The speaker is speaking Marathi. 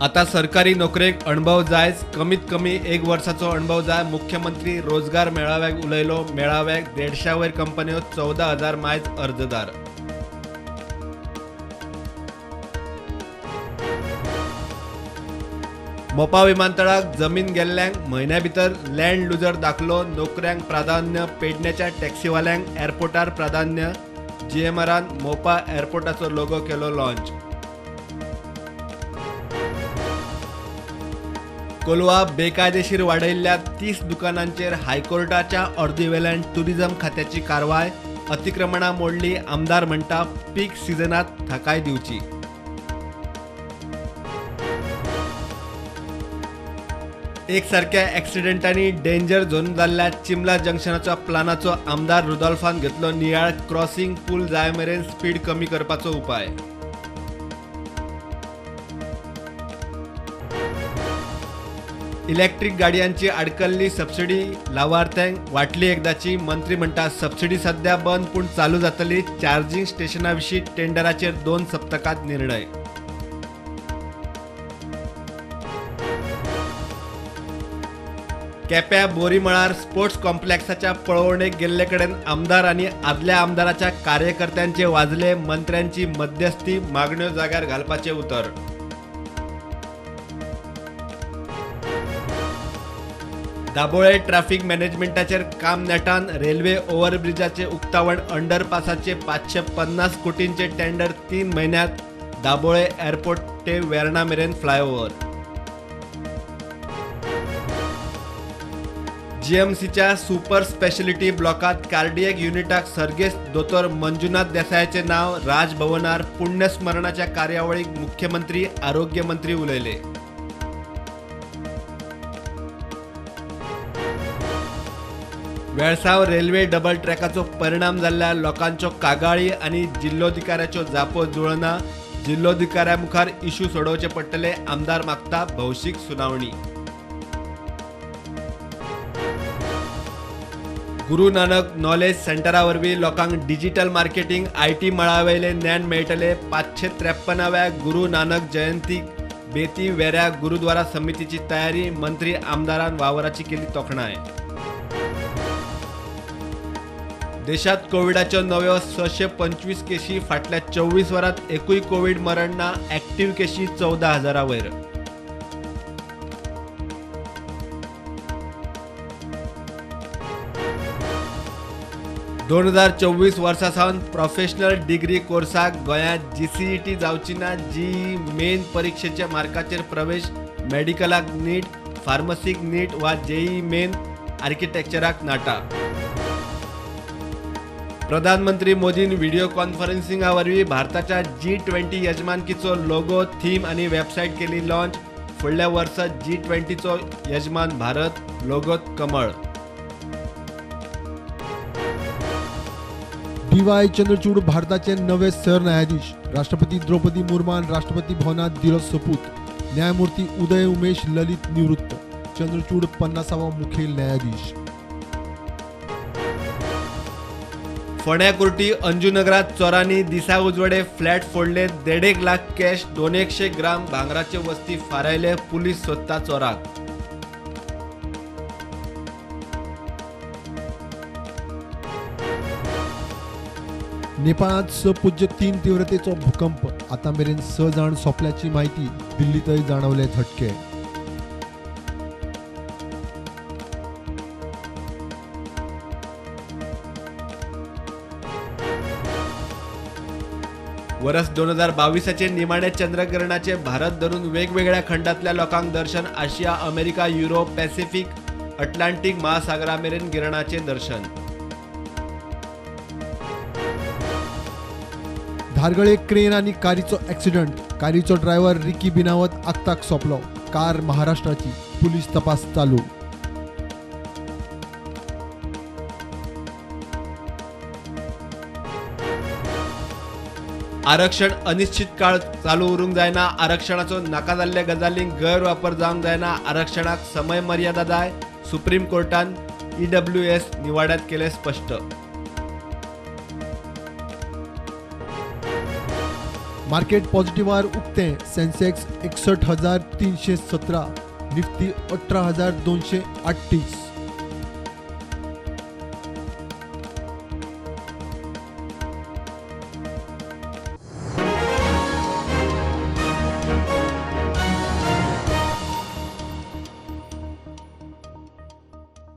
आता सरकारी नोकरेक अणभव जायच कमीत कमी 1 वर्षाचो अणभव जाय। मुख्यमंत्री रोजगार मेळाव्याक उलयलो। मेळाव्याक 150 वयर कंपन्यो 14,000 मायज अर्जदार। मोपा विमानतळाक जमीन गेल्ल्यांक म्हयन्या भितर लँड लुजर दाखलो। नोकऱ्यांक प्राधान्य, पेडण्याच्या टॅक्सीवाल्यांक एअरपोर्टार प्राधान्य। जीएमआरान मोपा एअरपोर्टाचो लोगो केलो लॉन्च। कोलवा बेकायदेशीर वाडयल्ल्या 30 दुकानांचेर हायकोर्टाच्या ऑर्दीवेल्यान टुरिझम खात्याची कारवाय। अतिक्रमणां मोडली। आमदार म्हणटा पीक सिजनात थाकाय दिवची। एकसारख्या ॲक्सिडेंटांनी डेंजर झोन जाल्ल्या चिमला जंक्शनाच्या प्लानाचो आमदार रुदॉल्फान घेतलो नियाळ। क्रॉसिंग पूल जाय मेरेन स्पीड कमी करपाचो उपाय। इलेक्ट्रिक गाडयांची आडकल्ली सबसिडी लावार्थ्यांक वाटली एकदाची। मंत्री म्हणटा सबसिडी सध्या बंद पूण चालू जातली। चार्जिंग स्टेशनाविशीं टेंडराचेर 2 सप्तकात निर्णय। केप्यां बोरीमळार स्पोर्ट्स कॉम्प्लेक्साच्या पळोवणेक गेल्ले कडेन आमदार आनी आदल्या आमदाराच्या कार्यकर्त्यांचे वाजले। मंत्र्यांची मध्यस्थी, मागण्यो जाग्यार घालपाचे उतर। दाबोळे ट्रॅफिक मॅनेजमेंटाचेर काम नेटान। रेल्वे ओव्हरब्रिजाचे उक्तावण, अंडरपासाचे 550 कोटींचे टेंडर 3 म्हयन्यात। दाबोळे एअरपोर्ट ते वेर्णा मेरेन फ्लायओव्हर। जीएमसीच्या सुपर स्पेशलिटी ब्लॉकात कार्डियक युनिटाक सर्गेस्त दोतोर मंजुनाथ देसायाचे नाव। राजभवनार पुण्यस्मरणाच्या कार्यावळीक मुख्यमंत्री, आरोग्य मंत्री उलयले। वेळसाव रेल्वे डबल ट्रॅकाचो परिणाम जाल्ल्या लोकांच्यो कागाळी आनी जिल्लोधिकाऱ्याच्यो जापो जुळना। जिल्लोधिकाऱ्या मुखार इशू सोडोवचे पडटले। आमदार मागता भौशीक सुनावणी। गुरू नानक नॉलेज सेंटरा वरवीं लोकांक डिजिटल मार्केटिंग, आयटी मळावेले ज्ञान मेळटले। 553व्या गुरू नानक जयंतीक बेती वेऱ्या गुरुद्वारा समितीची तयारी। मंत्री आमदारान वावराची केली तोखणाय। देशात कोविडाच्यो नव्यो 625 केशी। फाटल्या 24 वरांत एकूय कोविड मरण ना। ॲक्टिव्ह केशी 14,000 वयर। दोन 2024 वर्सा सावन प्रोफेशनल डिग्री कोर्साक गोंयांत जीसीईटी जावची ना। जीई मेन परीक्षेच्या मार्काचेर प्रवेश। मेडिकलाक नीट, फार्मसीक नीट वा जेईई मेन, आर्किटेक्चराक नाटा। प्रधानमंत्री मोदीन व्हिडिओ कॉन्फरन्सिंगा वरवीं भारताच्या G20 यजमानकीचो लोगो, थीम आनी वेबसायट केली लॉन्च। फुडल्या वर्सा G20चो यजमान भारत। लोगोत कमळ। DY चंद्रचूड भारताचे नवे सरन्यायाधीश। राष्ट्रपती द्रौपदी मुर्मान राष्ट्रपती भवनात दिलो सोपूत। न्यायमूर्ती उदय उमेश ललित निवृत्त। चंद्रचूड 50वा मुखेल न्यायाधीश। फोंड्या कोर्टी अंजुनगरात चोरांनी दिसा उजवडे फ्लॅट फोडले। 1.5 लाख कॅश, 200 ग्राम भांगराचे वस्ती फारायले। पुलीस सोदता चोराक। नेपाळात 6.3 तीव्रतेचो भूकंप। आता मेरेन 6 जाण सोंपल्याची माहिती। दिल्लीतय जाणवले झटके। वर्स 2022चे निमाणे चंद्रग्रहणाचे भारत धरून वेगवेगळ्या खंडातल्या लोकांक दर्शन। आशिया, अमेरिका, युरोप, पॅसिफिक, अटलांटिक महासागरा मेरेन गिरणाचे दर्शन। धारगळे क्रेन आणि कारचो ॲक्सिडंट। कारचो ड्रायव्हर रिकी बिनावत आगताक सोंपलो। कार महाराष्ट्राची। पुलीस तपास चालू। आरक्षण अनिश्चित काळ चालू उरूंक जायना। आरक्षणाचो नाका जाल्ल्या गजालींक गैरवापर जावंक जायना। आरक्षणाक समय मर्यादा जाय। सुप्रीम कोर्टान EWS निवाड्यात केले स्पष्ट। मार्केट पॉझिटिव्हवर उठते. Sensex 61,317, Nifty 18,238.